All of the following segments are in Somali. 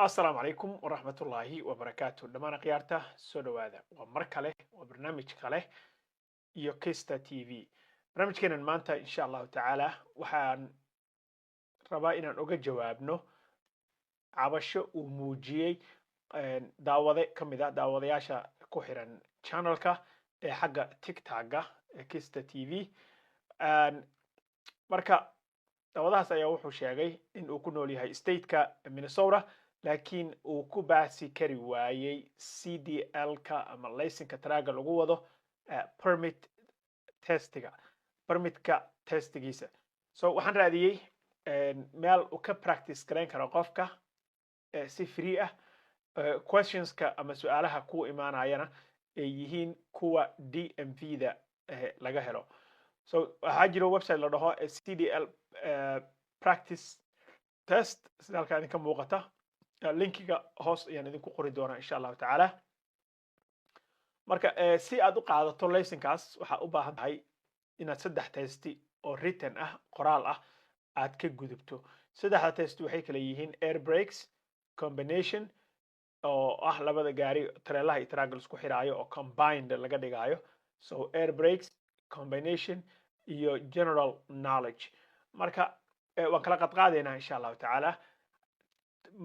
السلام عليكم ورحمة الله وبركاته دمان قيارته سودو هذا ومركله وبرنامج كله يوكيستا تي في برنامج كنا مانتا إن شاء الله تعالى وحان ربائنا نوجا جوابنو عبشو وموجي داوضي كمدا داوضي ياشا كوحيران channelka حاجة تيك تاجا كيستا تي في marka dawadahaas ayaa wuxuu sheegay in uu ku nool yahay stateka Minnesota laakiin uu ku baasi kari waayay CDL-ka ama laysanka traga lagu wado permitka testigiisa so waxaan raadiyey meel uu ka practice gareyn karo qofka si free ah questionska ama su'aalaha ku imaanayana ay yihiin kuwa DMV-da laga helo so waxaa jiro website la dhaho CDL practice test sida halka idinka muuqata linkiga hoos ayaan idinku qori doonaa insha allahu tacaala marka si aad u qaadato laysankaas waxaa u baahan tahay inaad 3 testi oo written ah qoraal ah aad ka gudubto 3 testi waxay kala yihiin air brakes combination oo ah labada gaari tareelaha iyo tragal isku xiraayo oo combined laga dhigayo so air brakes combination iyo general knowledge marka waan kala qadqaadeynaa insha allahu tacaala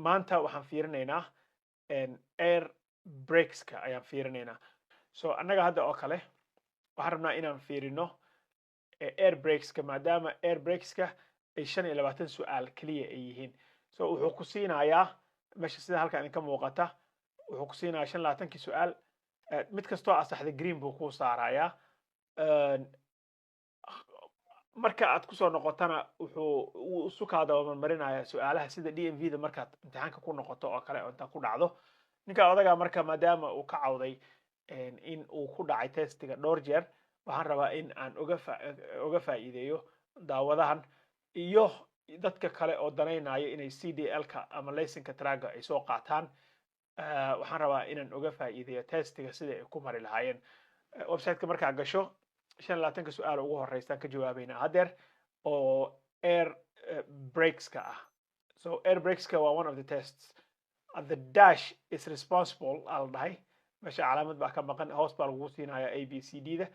maanta waxaan fiirinaynaa air brakeska ayaan fiirinaynaa so annaga hadda oo kale waxaan rabnaa inaan fiirino air brakeska maadaama air brakeska ay 25 su'aal kaliya ay yihiin so wuxuu ku siinayaa meesha sida halka idinka muuqata wuxuu ku siinayaa 25 su'aal mid kastoo asaxda green buu ku saarayaa marka aad ku soo noqotana wuxuu sukaada marinayaa su'aalaha sida DMV-da markaad imtixaanka ku noqoto oo kale inta ku dhacdo ninka odaga marka maadaama uu ka cawday in uu ku dhacay testiga dhowr jeer waxaan rabaa in aan uga faa'iideeyo daawadahan iyo dadka kale oo danaynayo inay CDL-ka ama laysanka traga ay soo qaataan waxaan rabaa inaan uga faa'iideeyo testiga sida ay ku mari lahaayeen website-ka markaa gasho 25 su'aal ugu horeystaan ka jawaabayna hadeer oo air brakeska ah so air brakeska waa one of the tests the dash is responsible al dhahay meesha calaamad baa ka maqan hoos baa lagu siinaya ABCD-da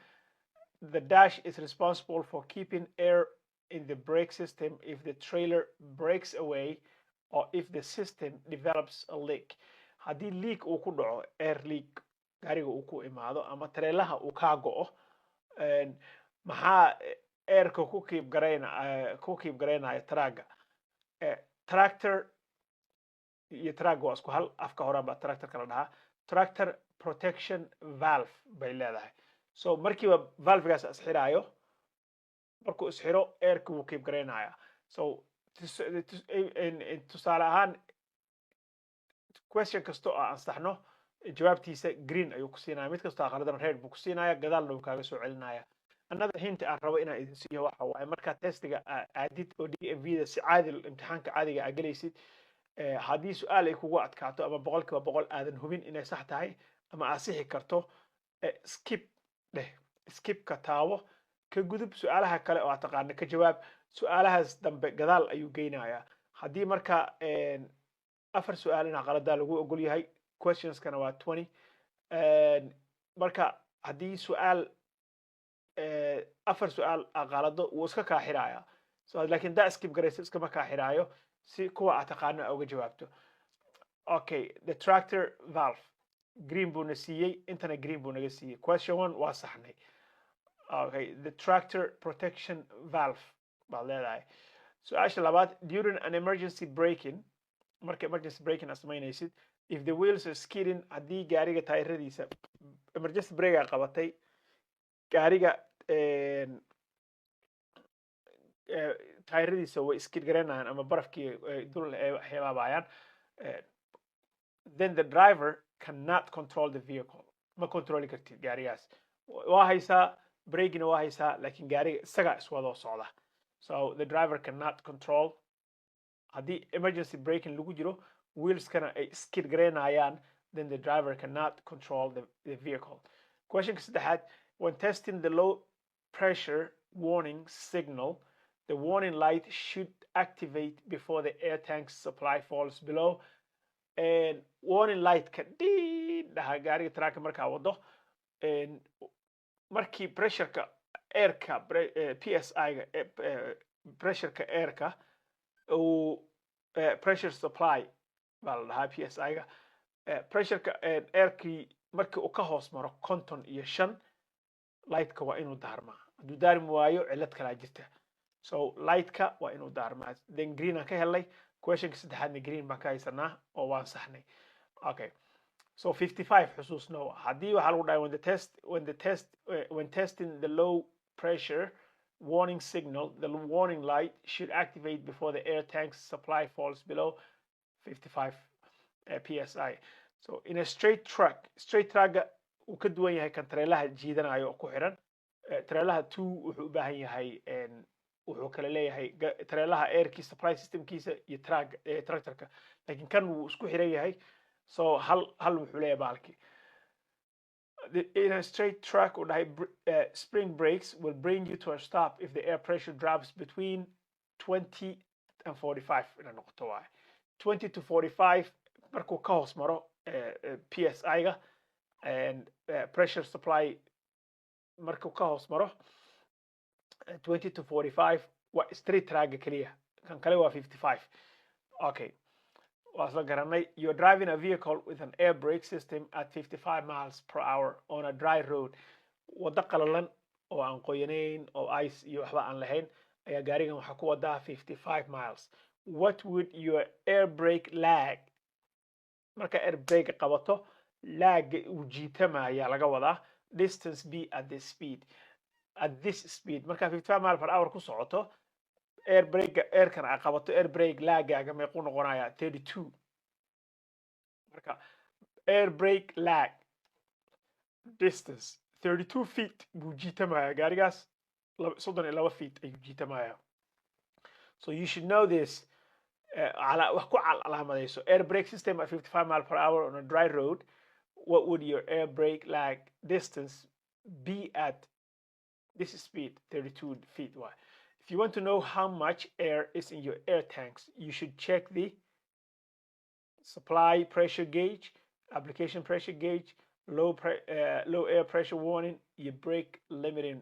the dash is responsible for keeping air in the brake system if the trailer breaks away or if the system develops a leak haddii leak uu ku dhaco air leak gaariga uu ku imaado ama tareelaha uu ka go'o maxaa airka ku keep gareynaya traga tractor iyo traga waa isku hal afka hore baa tractorka la dhahaa tractor protection valve bay leedahay so markiiba valvegaas isxiraayo markuu isxiro airka wuu keep gareynaya so tusaale ahaan question kasto oo ansaxno jawaabtiisa green ayuu ku siinaya mid kastoo qaladan red buu ku siinaya gadaalna uu kaaga soo celinaya another hint aan rabo inaan idin siiyo waxa waaye marka testiga aadid oo DMV-da si caadi imtixaanka caadiga aad galaysid haddii su'aal ay kugu adkaato ama 100% aadan hubin inay sax tahay ama aad sixi karto skip ka taawo ka gudub su'aalaha kale oo aad taqaano ka jawaab su'aalahaas dambe gadaal ayuu geynayaa haddii marka 4 su'aal in qalada lagu ogol yahay questions kana waa 20 marka haddii su'aal 4 su'aal aqalado uu iska ka xiraaya so laakiin da skip garaysa iska ma ka xiraayo si kuwa aad taqaano uga jawaabto okay the tractor valve green buu na siiyey intana green buu naga siiyey question 1 waa saxnay okay the tractor protection valve baa leedahay su'aasha labaad during an emergency braking marka emergency braking asmaynaysid if the wheels are skidding haddii gaariga taayiradiisa emergency brake qabatay gaariga taayiradiisa way skid gareynayaan ama barafkii dul heelaabayaan then the driver cannot control the vehicle ma controli kartid gaarigaas waa haysaa brakina waa haysaa laakiin gaariga isaga iswadoo socda so the driver cannot control haddii emergency braking lagu jiro wheelskana ay skid gareynayaan then the driver cannot control the vehicle questionka saddexaad when testing the low pressure warning signal the warning light should activate before the air tank's supply falls below warning light-ka dhaha gaariga track markaa wado markii pressure-ka air-ka PSI-ga pressure-ka air-ka uu pressure supply baa la dhahaa PSI-ga pressure-ka air-kii markii uu ka hoos maro 55 light-ka waa inuu daarmaa hadduu daarmi waayo cillad kalaa jirta so light-ka waa inuu daarmaa then green aan ka helnay questionka saddexaadna green baan ka haysanaa oo waan saxnay okay so 55 xusuusno haddii waxaa lagu dhahay when testing the low pressure warning signal the warning light should activate before the air tank's supply falls below 55 psi so in a straight track uu ka duwan yahay kan tareelaha jiidanayo oo ku xiran tareelaha 2 wuxuu u baahan yahay wuxuu kala leeyahay tareelaha airkii supply systemkiisa iyo tractorka laakiin kan wuu isku xiran yahay so hal wuxuu leeyahay baalkii in a straight track or spring brakes will bring you to a stop if the air pressure drops between 20 and 45 ina noqoto waay 20 to 45 markuu ka hoos maro PSI-ga and pressure supply markuu ka hoos maro 20 to 45 waa straight track kaliya kan kale waa 55 okay wasla garanay you're driving a vehicle with an air brake system at 55 miles per hour on a dry road wada qalalan oo aan qoyanayn oo ice iyo waxba aan lahayn ayaa gaarigan waxa ku wadaa 55 miles what would your air brake lag marka air brake qabato lag uu jiitamaya laga wadaa distance be at this speed marka 55 miles per hour ku socoto air brake airkan ay qabato air brake lagaaga meequu noqonaya 32 marka air brake lag distance 32 feet buu jiitamaya gaarigaas 32 feet ayuu jiitamaya so you should know this wax ku calaamadayso air brake system at 55 miles per hour on a dry road what would your air brake lag distance be at this speed 32 feet wide. If you want to know how much air is in your air tanks, you should check the supply pressure gauge, application pressure gauge, low air pressure warning, your brake limiting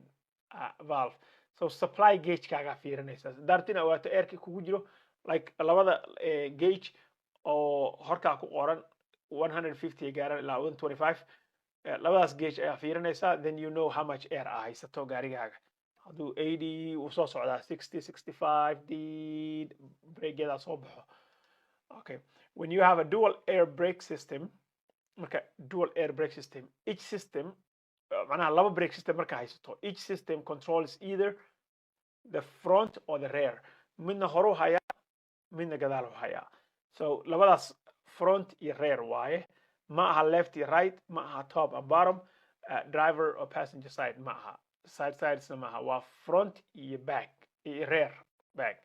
valve. So supply gauge kaaga fiirinaysa dartina waato airka kugu jiro like labada gauge oo horka ku qoran 150 gaaran ilaa 125 labadaas gauge ayaa fiirinaysa then you know how much air ah haysato gaarigaaga hadduu 80 uu soo socdaa 60 65 d brakegeeda soo baxo okay when you have a dual air brake system marka dual air brake system each system macnaha laba brake system marka haysato each system controls either the front or the rear midna horu haya midna gadaal haya so labadaas front iyo rear waaye ma aha left iyo right ma aha top and bottom driver or passenger side ma aha sides ma aha waa front iyo back iyo rear back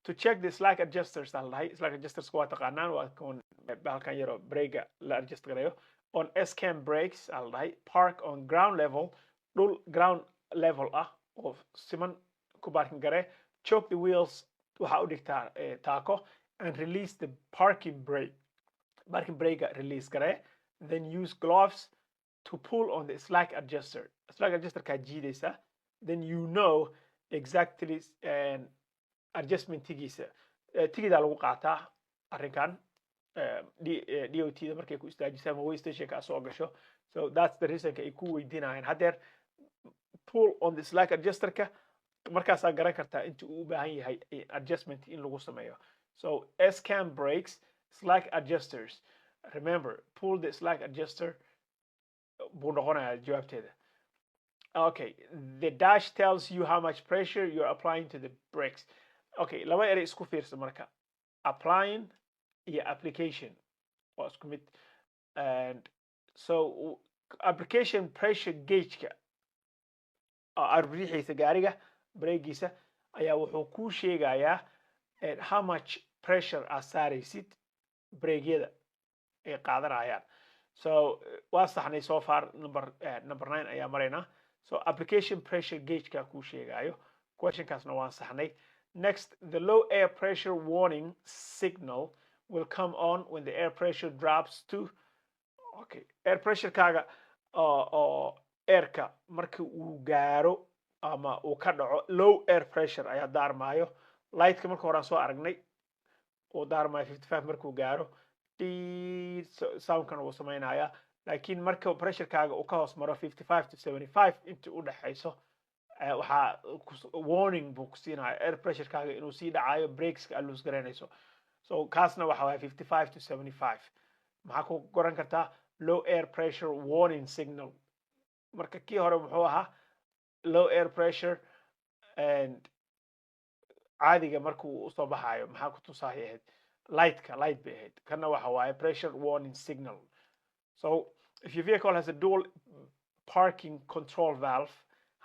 to check the slack adjusters slack adjusters waa taqaanaan waa kon halkan yaro brake la adjust garayo on S-cam brakes park on ground level dhul ground level ah oo siman ku parking gare choke the wheels waxa u dhigtaa taako and release the parking brake release gare then use gloves to pull on the slack adjuster ka jiidaysa then you know exactly adjustment tigiisa tigida lagu qaataa arrinkan DOT da markay ku istaajisaan way station ka soo gasho so that's the reason ay ku weydiinayaan hadeer pull on the slack adjuster ka markaas aad garan kartaa inta uu u baahan yahay adjustment in lagu sameeyo so S-cam brakes slack adjusters remember pull the slack adjuster buu noqonayaa jawaabteeda okay the dash tells you how much pressure you're applying to the brakes okay laba eray isku fiirsa marka applying iyo application waa isku mid and so application pressure gauge-ka arriixaysa gaariga brakegiisa ayaa wuxuu kuu sheegayaa how much pressure aad saaraysid brakeyada ay qaadanayaan so waa saxnay so far number 9 ayaa maraynaa so application pressure gauge-ka kuu sheegayo questionkaasna waan saxnay next the low air pressure warning signal will come on when the air pressure drops to okay air pressure kaaga oo airka markii uu gaaro ama uu ka dhaco low air pressure ayaa daarmaayo lightka marka hore aan soo aragnay oo daarmaayo 55 markuu gaaro soundkan uu sameynaya laakiin marka pressure kaaga uu ka hoos maro 55 to 75 inta u dhaxayso waxa warning buu ku siinaya air pressure kaaga inuu sii dhacayo brakes ka loose garanayso so kaasna waxa waa 55 to 75 maxaa ku goran kartaa low air pressure warning signal marka kii hore muxuu ahaa low air pressure and caadiga markuu soo baxayo maxaa ku tusaaya light bay ahayd kana waxa waaye pressure warning signal so if your vehicle has a dual parking control valve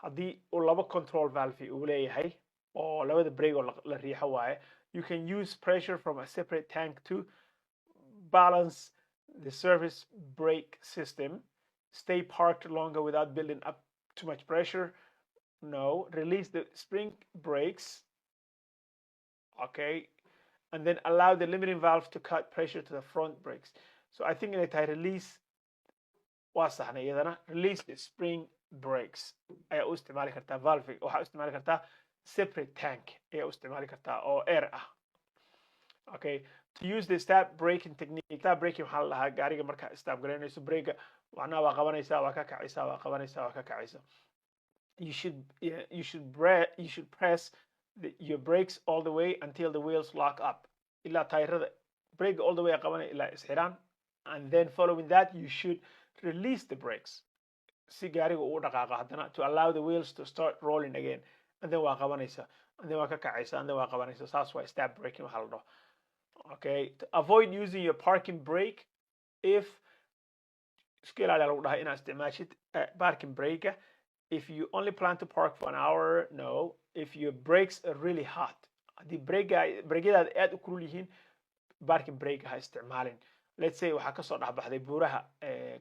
haddii uu laba control valve uu leeyahay oo labada brake oo la riixo waaye you can use pressure from a separate tank to balance the service brake system stay parked longer without building up too much pressure no release the spring brakes okay and then allow the limiting valve to cut pressure to the front brakes so I think inay tahay release waa saxna iyadana release the spring brakes ayaa u isticmaali kartaa valve waxaa u isticmaali kartaa separate tank ayaa u isticmaali kartaa oo air ah okay to use the stop braking technique stop braking waxaa la dhahaa gaariga markaa stop garaynayso brake waxna waa qabanaysaa waa ka kacaysaa waa qabanaysaa waa ka kacaysaa you should press your brakes all the way until the wheels lock up ilaa taayirada brake all the way qabanay ilaa isxiraan and then following that you should release the brakes si gaariga uu dhaqaaqa haddana to allow the wheels to start rolling again and then waa qabanaysaa and then waa ka kacaysaa and then waa qabanaysaa saas waa stop braking waxaa la dhaho okay to avoid using your parking brake if iska ilaaliya lagu dhahay inaad isticmaashid parking brake if you only plan to park for an hour no if your brakes are really hot haddii brakeyadaada aad u kulul yihiin parking brake ha isticmaalin let's say waxaa kasoo dhexbaxday buuraha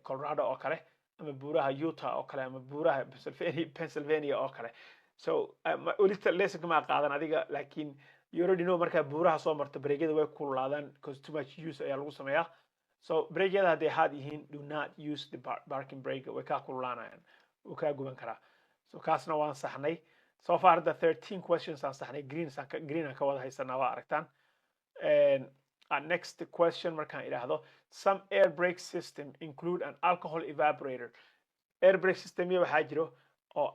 Colorado oo kale ama buuraha Utah oo kale ama buuraha Pennsylvania oo kale so ulita lesson kama qaadan adiga laakiin you already know marka buuraha soo marta brakeyada way kululaadaan because too much use ayaa lagu sameeyaa so brakeyada hadday hard yihiin do not use the parking brake way ka kululaanayaan uu ka guban karaa so kaasna waan saxnay so far the 13 questions aan saxnay green aan ka wada haysanaa waa aragtaan next question markaan idhaahdo some air brake system include an alcohol evaporator air brake system waxaa jiro oo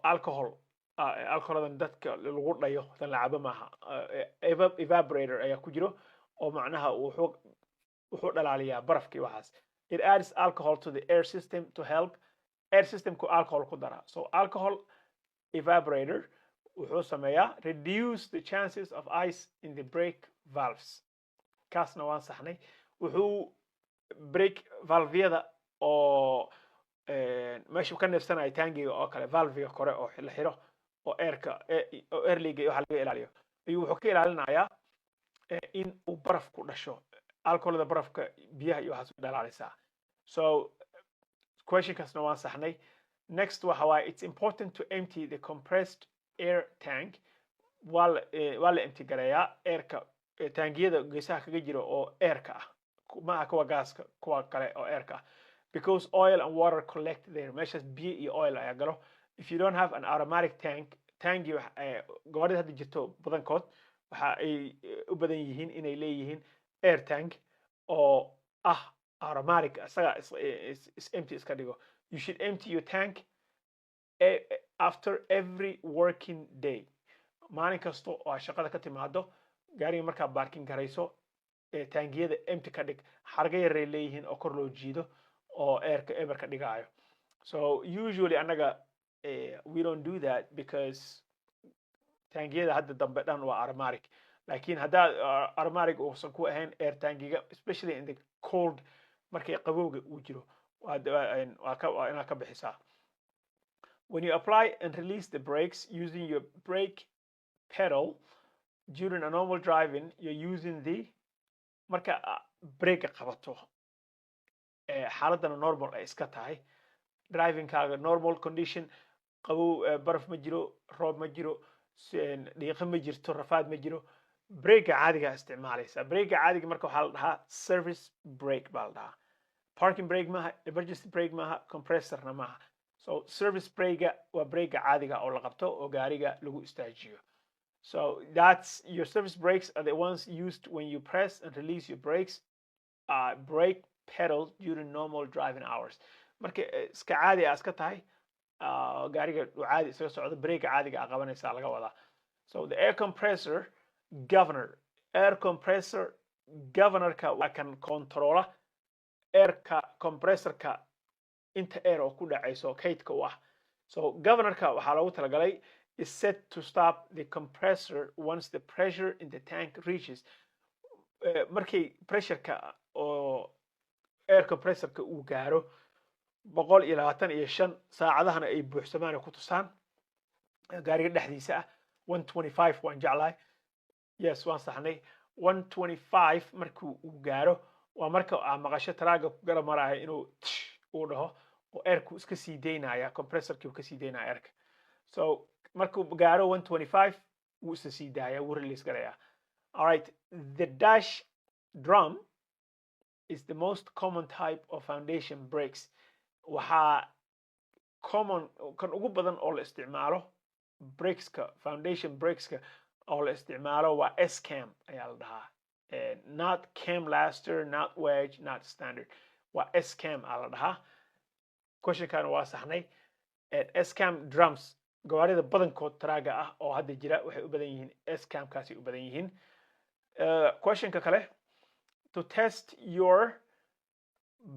alcoholadan dadka lagu dhayo tan la cabo maaha evaporator ayaa ku jiro oo macnaha wuxuu dhalaaliyaa barafkii waxaas it adds alcohol to the air system to help air systemku alcohol ku dara so alcohol evaporator wuxuu sameeyaa reduce the chances of ice in the brake valves kaasna waan saxnay wuxuu brake valveyada oo meesha ka neefsanaya tangiga oo kale valvega kore oo la xiro oo airliga waxa laga ilaaliyo ayuu wuxuu ka ilaalinayaa in uu baraf ku dhasho alcoholada barafka biyaha iyo waxaas u dhalaalaysaa so question kaasna waan saxnay next waxa waaye it's important to empty the compressed air tank waa la empty gareeyaa airka taangiyada geesaha kaga jira oo airka ah ma kuwa gaaska kuwa kale oo airka ah because oil and water collect there meeshas biyo iyo oil ayaa galo if you don't have an automatic tangi gawaarida hadda jirto badankood waxa ay u badan yihiin inay leeyihiin air tank oo automatic isaga is empty iska dhigo you should empty your tank after every working day maalin kasta oo shaqada ka timaado gaariga markaa parking garayso taangiyada empty ka dhig xarga yaray leeyihiin oo kor loo jiido oo airka ever ka dhigaayo so usually anaga we don't do that because taangiyada hadda dambe dhan waa automatic laakiin haddaa automatic uusan ku ahayn air tangiga especially in the cold markay qabowga uu jiro waa inaad ka bixisaa when you apply and release the brakes using your brake pedal during a normal driving you're using the marka brake qabato xaaladana normal ay iska tahay driving kaaga normal condition qabow baraf ma jiro roob ma jiro dhiiqo ma jirto rafaad ma jiro break caadiga isticmaalaysa break caadiga marka waxaa la dhahaa service break baa la dhahaa parking brake maaha emergency brake maaha compressorna maaha so service brake waa break caadiga oo la qabto oo gaariga lagu istaajiyo so that's your service brakes are the ones used when you press and release your brakes brake pedal during normal driving hours marka iska caadi ah iska tahay gaariga uu caadi isaga socdo brake caadiga qabanaysa laga wadaa so the air compressor governorka waa kan controla airka compressorka inta air oo ku dhacayso kaydka u ah so governorka waxaa loogu talagalay is set to stop the compressor once the pressure in the tank reaches markay pressureka oo air compressorka uu gaaro 125 saacadahana ay buuxsamaan ku tusaan gaariga dhexdiisa ah 125 waan jeclahay yes waan saxnay 125 markuu uu gaaro waa marka maqasho taraaga ku garab maraya inuu uu dhaho oo airku iska sii deynaya compressorkii uu ka sii deynaya airka so markuu gaaro 125 wuu isa sii daaya wuu release garaya all right the dash drum is the most common type of foundation brakes waxaa common kan ugu badan oo la isticmaalo brakeska foundation brakeska oo la isticmaalo waa S-cam ayaa la dhahaa not cam laster not wedge not standard waa S-cam aa la dhahaa questionkan waa saxnay S-cam drums gawaarida badankood taraaga ah oo hadda jira waxay u badan yihiin S-cam kaasi u badan yihiin questionka kale to test your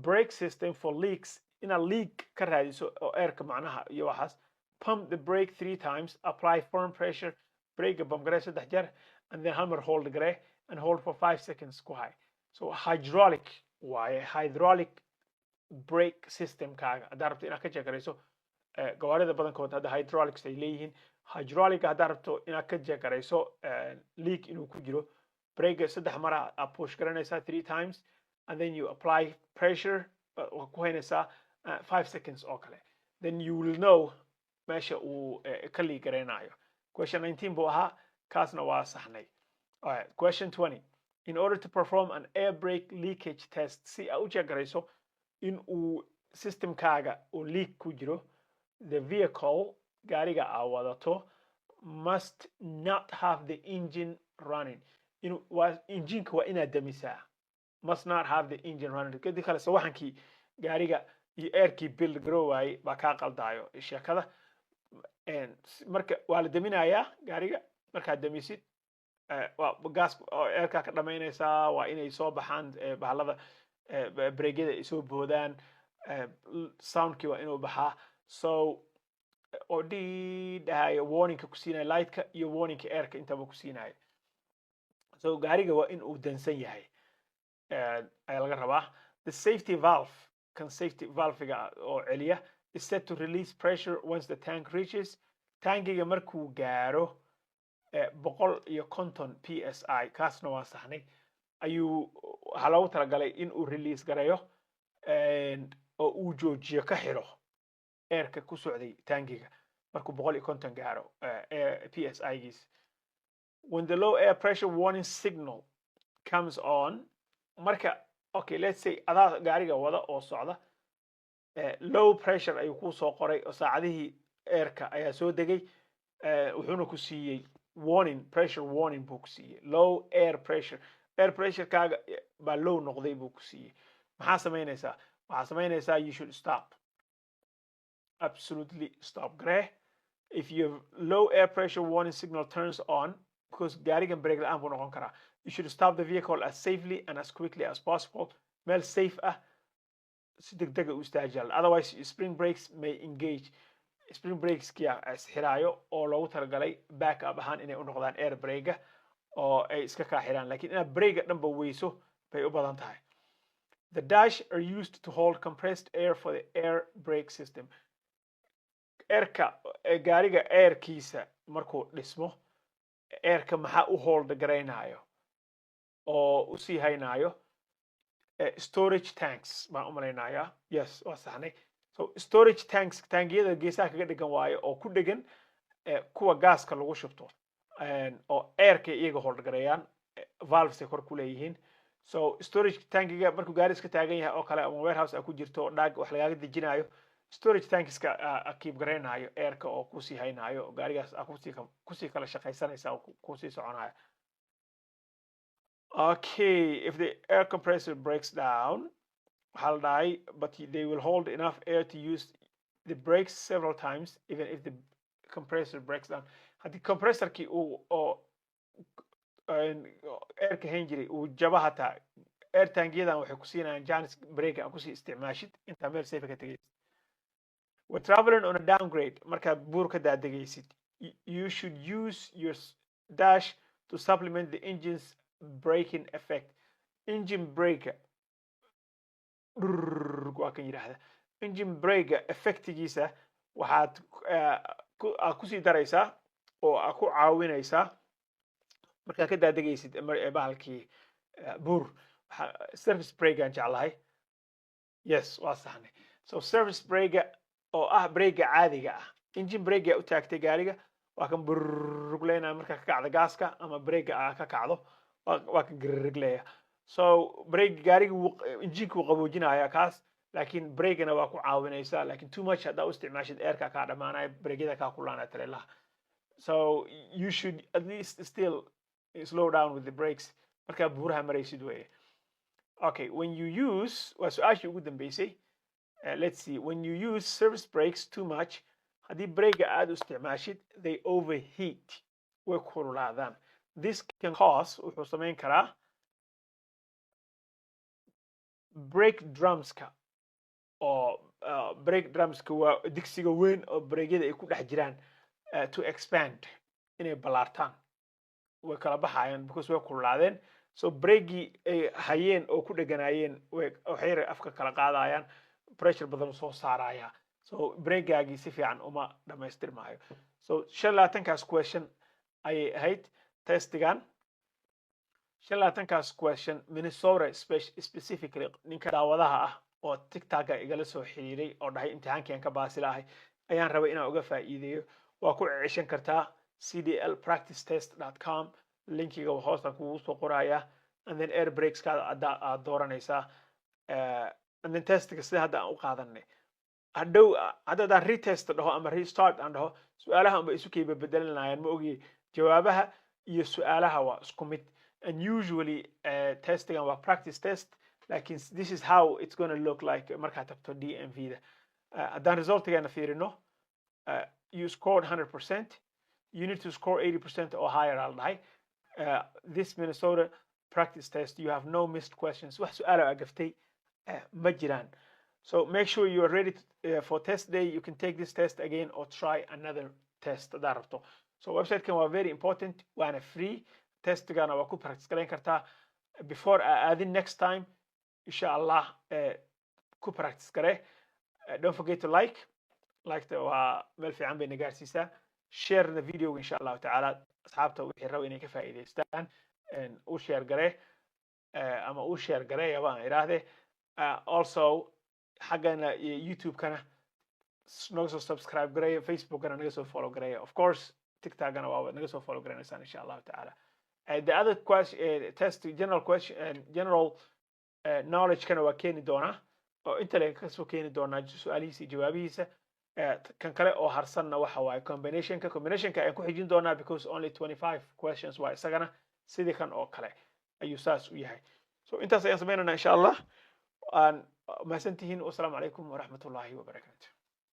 brake system for leaks inaad leak ka raadiso oo airka macnaha iyo waxaas pump the brake 3 times apply firm pressure brake bump garee 3 jeer and then hammer hold garee and hold for 5 seconds ku hay so hydraulic waaye hydraulic brake system kaaga haddaad rabto inaad ka jeegarayso gawaarida badankood hadda hydraulics ay leeyihiin hydraulic haddaad rabto inaad ka jeegarayso leak inuu ku jiro brake 3 mara aad push garanaysaa 3 times and then you apply pressure ku haynaysaa 5 seconds oo kale then you will know meesha uu ka leak garaynayo question 19 buu ahaa kaasna waa saxnay all right question 20 in order to perform an air brake leakage test si aad u jeegarayso in uu systemkaaga uu leak ku jiro the vehicle gaariga aad wadato must not have the engine running injinka waa inaad damisaa must not have the engine running kadib kale sawaxankii gaariga iyo airkii build garoway baa kaa qaldaayo sheekada marka waa la daminayaa gaariga markaad damisid waa gas airka ka dhamaynaysaa waa inay soo baxaan bahalada breegyada ay soo boodaan soundkii waa inuu baxaa so oo dhahayo warningka ku siinaya lightka iyo warningka airka intaba ku siinaya so gaariga waa in uu dansan yahay ayaa laga rabaa the safety valve kan safety valvega oo celiya is set to release pressure once the tank reaches tankiga markuu gaaro 150 psi kaasna waa saxnay ayuu waxaa loogu talagalay in uu release garayo oo uu joojiyo ka xiro airka ku socday tankiga markuu 150 gaaro psi giis when the low air pressure warning signal comes on marka okay let's say adaa gaariga wada oo socda low pressure ayuu ku soo qoray oo saacadihii airka ayaa soo degay wuxuuna ku siiyey warning pressure warning buu ku siiyey low air pressure kaaga baa low noqday buu ku siiyey maxaa samaynaysaa you should stop absolutely stop garee if your low air pressure warning signal turns on because gaarigan brake la-aan buu noqon karaa you should stop the vehicle as safely and as quickly as possible meel safe ah si degdega u istaajiya otherwise spring brakes may engage spring brakes kia isxiraayo oo loogu talagalay back up ahaan inay u noqdaan air brake oo ay iska kaa xiraan laakiin inaad brake dhanba weyso bay u badan tahay the dash are used to hold compressed air for the air brake system airka gaariga airkiisa markuu dhismo airka maxaa u hold garaynayo oo u sii haynayo storage tanks baan u malaynayaa yes waa saxnay so storage tanks taangiyada geesaha kaga dhigan waayo oo ku dhegan kuwa gaaska lagu shubto oo airka iyaga holdgareeyaan valves kor ku leeyihiin so storage tankiga markuu gaari iska taagan yahay oo kale ama warehouse ku jirto dhaag wax lagaaga dejinayo storage tankiska keep gareynayo airka oo kusii haynayo gaarigaas kusii kala shaqaysanaysa oo kusii soconayo okay if the air compressor breaks down waxaa la dhahay but they will hold enough air to use the brakes several times even if the compressor breaks down haddii compressorkii oo airka hayn jiray uu jaba hataa air tangiyadan waxay ku siinayaan janis break aan kusii isticmaashid intaa meel safe ka tegaysid when traveling on a downgrade markaad buur ka daadegaysid you should use your dash to supplement the engine's braking effect engine breaker waa kan yidhaahda engine breaker effectigiisa waxaad kusii daraysaa oo aad ku caawinaysaa markaad ka daadegaysid bahalkii buur service breaker aan jeclahay yes waa saxnay so service breaker oo ah breaker caadiga ah engine breaker u taagtay gaariga waa kan burugleynaya marka ka kacda gaaska ama breaker ka kacdo waa kan gariglaya so break gaariga engine ku qaboojinaya kaas laakiin breakana waa ku caawinaysaa laakiin too much haddaa u isticmaashid airka kaa dhamaanaya breakyada kaa kulaanaya tareelaha so you should at least still slow down with the brakes markaa buuraha maraysid weeye okay when you use waa su-aashii ugu dambeysay let's see when you use service brakes too much haddii breaker aad u isticmaashid they overheat way kululaadaan this can cause wuxuu samayn karaa brake drumska oo brake drumska waa digsiga weyn oo breakyada ay ku dhex jiraan to expand inay ballaartaan way kala baxayaan because way kululaadeen so breakii ay hayeen oo ku dheganaayeen waxay afka kala qaadayaan pressure badan soo saaraya so breakgaagii si fiican uma dhamaystirmaayo so 25kaas question ayay ahayd testigan 25kaas question Minnesota specifically ninka daawadaha ah oo tiktoka igala soo xiriiray oo dhahay imtixaankii aan ka baasi lahay ayaan rabay inaan uga faa'iideeyo waa ku ceshan kartaa cdlpracticetest.com linkiga hoostan kugu soo qoraya and then air brakes ka aad dooranaysaa and then testiga sida hadda aan u qaadanay hadhow haddaan retest dhaho ama restart aan dhaho su-aalaha unba isu kayba bedelinayaan ma ogi jawaabaha iyo su-aalaha waa isku mid and usually testigan waa practice test lakin this is how it's going to look like markaad tagto DMV da haddaan resultigeena fiirino you scored 100% you need to score 80% or higher I'll die this Minnesota practice test you have no missed questions wax su-aalo agaftay ma jiraan so make sure you are ready for test day you can take this test again or try another test haddaad rabto so website-kan waa very important waana free testigana waa ku practice garayn kartaa before aadin next time insha Allah ku practice gare don't forget to like waa meel fiican bay nagaarsiisaa share the video insha Allah ta'ala asxaabta wixii rabo inay ka faa'iideystaan u share gare ama u share gare yabaan iraahde also xaggana YouTube-kana naga soo subscribe gareeya Facebook-kana naga soo follow gareeya of course TikTok-gana waa naga soo follow gareynaysaan insha Allah ta'ala the other question test general knowledge kana waa keeni doonaa oo inta laga kasoo keeni doonaa su-aalihiisa jawaabihiisa kan kale oo harsanna waxa waaye combinationka ayaan ku xijin doonaa because only 25 questions waa isagana sidii kan oo kale ayuu saas u yahay so intaas ayaan sameynana insha Allah aan mahadsantihiin wasalaamu calaykum waraxmatullaahi wabarakaatu